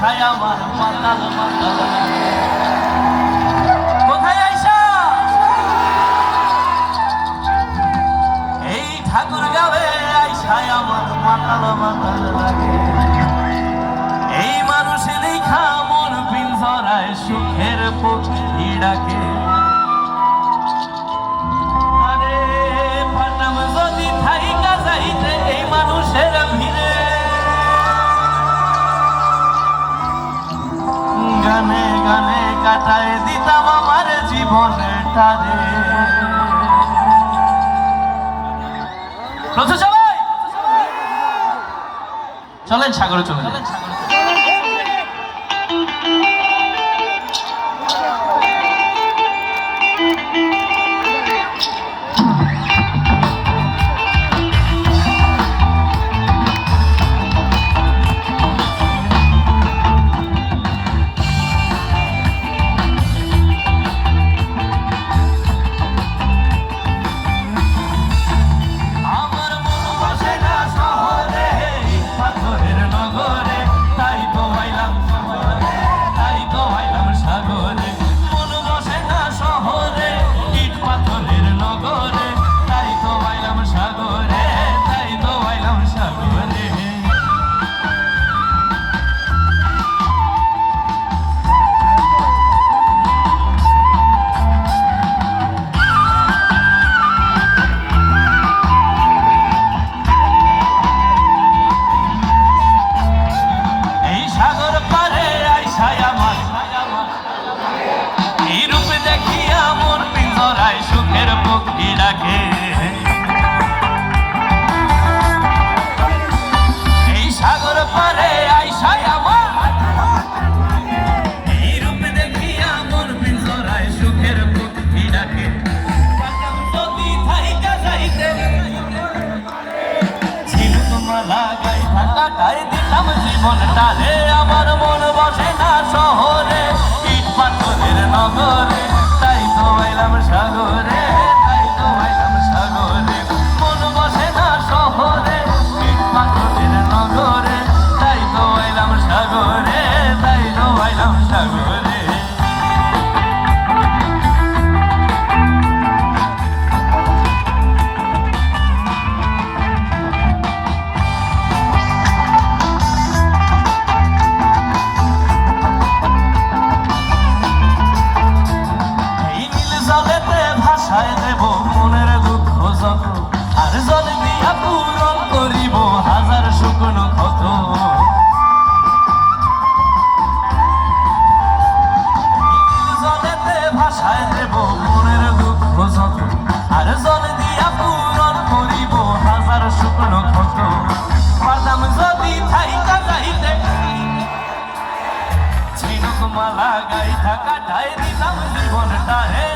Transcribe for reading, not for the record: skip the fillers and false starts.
আইসায় আমার মাতাল মাতাল কোথায় আইসা এই ঠাকুর গাবে আইসায় আমার মাতাল মাতাল লাগে এই মানুষে লেখা মন পিঞ্জরায় সুখের পক্ষী ডাকে আরে পারতাম যদি থাইকা যাইতে এই মানুষের ভিড়ে গানে গানে কাটায় দিতাম আমার জীবনটারে সবাই চলেন সাগরে চলে যান এই সাগর পারে আইসায় আমার এই রূপ দেখিয়া মন পিঞ্জরায় সুখের পক্ষী ডাকে যদি থাইকা যাইতে ঝিনুক মালা গাই কাটায় দিলাম জীবনটারে আমার মন বসে না শহরে ইট পাথরের নগরে তাই তো আইলাম সাগরে ভাষায় দেব মনের দুঃখ যত আর জল দিয়া পূরণ করিব হাজার শুকনো ক্ষত জলেতে ভাষায় দেব মনের দুঃখ যত আর জল দিয়া পূরণ করিব হাজার শুকনো ক্ষত পারতাম যদি থাইকা যাইতে ঝিনুক মালা গাইথা কাটায় দিতাম জীবনটা হে